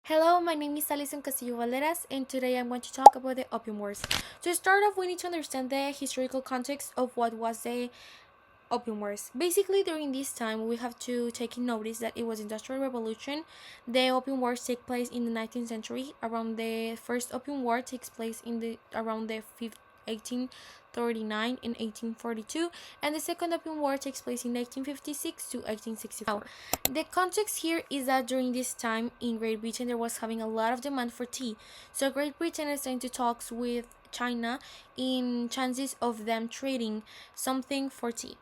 Hello, my name is Alisson Castillo Balderas, and today I'm going to talk about the Opium Wars. To start off, we need to understand the historical context of what was the Opium Wars. Basically, during this time, we have to take in notice that it was Industrial Revolution. The Opium Wars take place in the 19th century. Around the first Opium War takes place in the around the 1839 and 1842, and the second Opium War takes place in 1856 to 1864. Now, the context here is that during this time in Great Britain there was having a lot of demand for tea. So Great Britain is starting to talks with China in chances of them trading something for tea.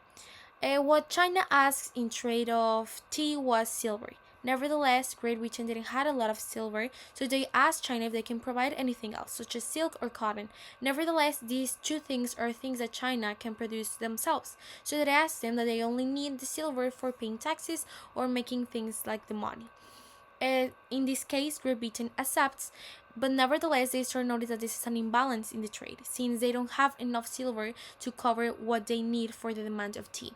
What China asked in trade of tea was silver. Nevertheless, Great Britain didn't have a lot of silver, so they asked China if they can provide anything else, such as silk or cotton. Nevertheless, these two things are things that China can produce themselves, so they asked them that they only need the silver for paying taxes or making things like the money. In this case, Great Britain accepts, but nevertheless, they start notice that this is an imbalance in the trade, since they don't have enough silver to cover what they need for the demand of tea.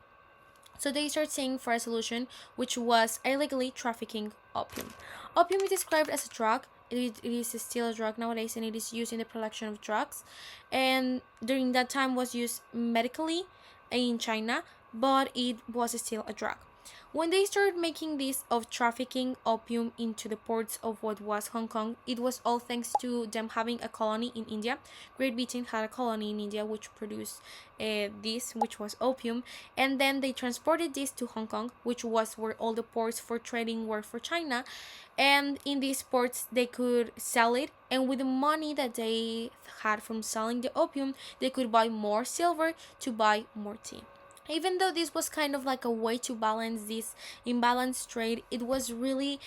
So they start saying for a solution, which was illegally trafficking opium. Opium is described as a drug. It is still a drug nowadays, and it is used in the production of drugs. And during that time was used medically in China, but it was still a drug. When they started making this of trafficking opium into the ports of what was Hong Kong, it was all thanks to them having a colony in India. Great Britain had a colony in India which produced this, which was opium, and then they transported this to Hong Kong, which was where all the ports for trading were for China. And in these ports, they could sell it, and with the money that they had from selling the opium, they could buy more silver to buy more tea. Even though this was kind of like a way to balance this imbalanced trade, it was really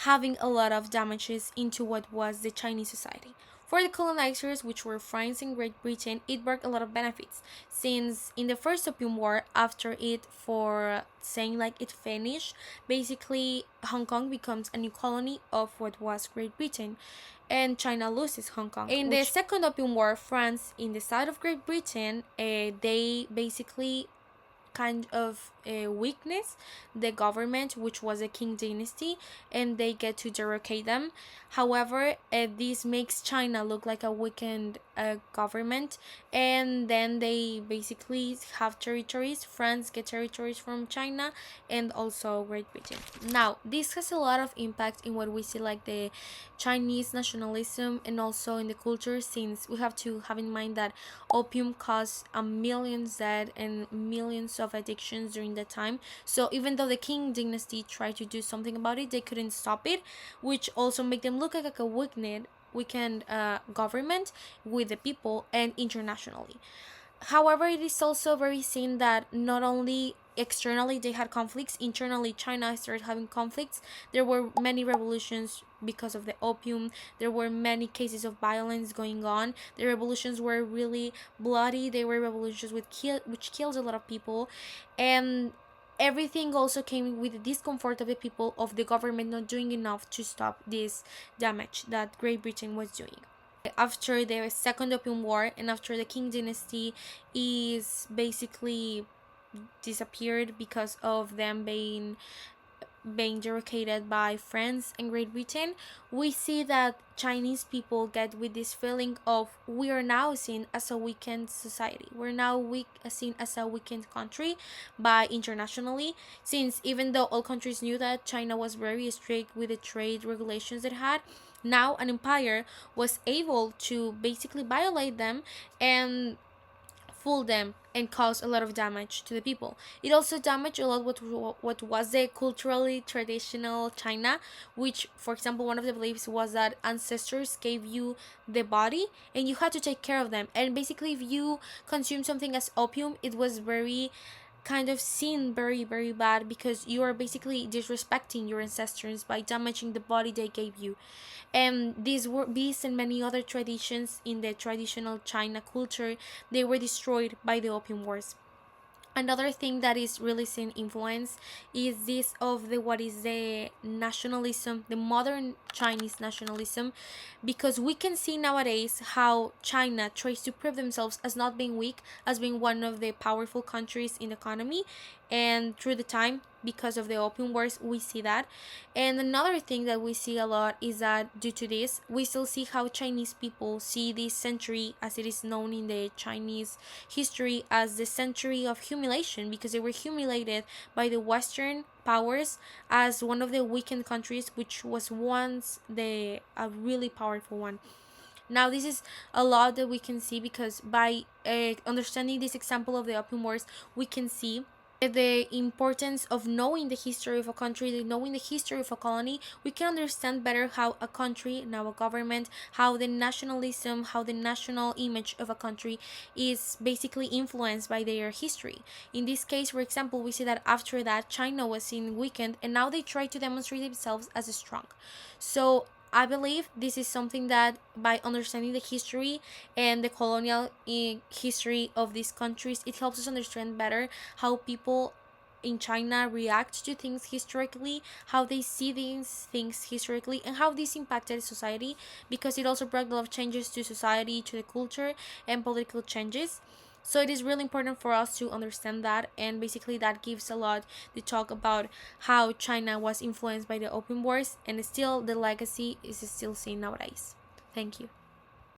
having a lot of damages into what was the Chinese society. For the colonizers, which were France and Great Britain, it brought a lot of benefits, since in the first Opium War, after it for saying like it finished, basically Hong Kong becomes a new colony of what was Great Britain, and China loses Hong Kong. In the second Opium War, France, in the side of Great Britain, they basically kind of a weakness the government, which was a King dynasty, and they get to derocate them. However, this makes China look like a weakened government, and then they basically have territories. France get territories from China, and also Great Britain. Now this has a lot of impact in what we see like the Chinese nationalism and also in the culture, since we have to have in mind that opium caused a millions dead and millions of addictions during that time. So even though the King dynasty tried to do something about it, they couldn't stop it, which also made them look like a weakened government with the people and internationally. However, it is also very seen that not only externally they had conflicts, internally China started having conflicts. There were many revolutions because of the opium. There were many cases of violence going on. The revolutions were really bloody. They were revolutions which killed a lot of people, and everything also came with the discomfort of the people, of the government not doing enough to stop this damage that Great Britain was doing. After the second Opium War and after the King dynasty is basically disappeared because of them being derogated by France and Great Britain, we see that Chinese people get with this feeling of we are now seen as a weakened society. We're now seen as a weakened country by internationally, since even though all countries knew that China was very strict with the trade regulations it had, now an empire was able to basically violate them and fool them and cause a lot of damage to the people. It also damaged a lot what was the culturally traditional China, which, for example, one of the beliefs was that ancestors gave you the body and you had to take care of them. And basically, if you consume something as opium, it was very kind of seen very very bad, because you are basically disrespecting your ancestors by damaging the body they gave you. And these and many other traditions in the traditional China culture, they were destroyed by the opium wars. Another thing that is really seen influence is this of the what is the nationalism, the modern Chinese nationalism, because we can see nowadays how China tries to prove themselves as not being weak, as being one of the powerful countries in the economy, and through the time, because of the Opium Wars, we see that. And another thing that we see a lot is that due to this, we still see how Chinese people see this century, as it is known in the Chinese history, as the century of humiliation, because they were humiliated by the Western powers as one of the weakened countries, which was once the a really powerful one. Now, this is a lot that we can see, because by understanding this example of the Opium Wars, we can see the importance of knowing the history of a country, knowing the history of a colony. We can understand better how a country, now a government, how the nationalism, how the national image of a country is basically influenced by their history. In this case, for example, we see that after that, China was seen weakened, and now they try to demonstrate themselves as strong. So I believe this is something that by understanding the history and the colonial history of these countries, it helps us understand better how people in China react to things historically, how they see these things historically, and how this impacted society, because it also brought a lot of changes to society, to the culture, and political changes. So it is really important for us to understand that, and basically that gives a lot to talk about how China was influenced by the Opium Wars, and still the legacy is still seen nowadays. Thank you.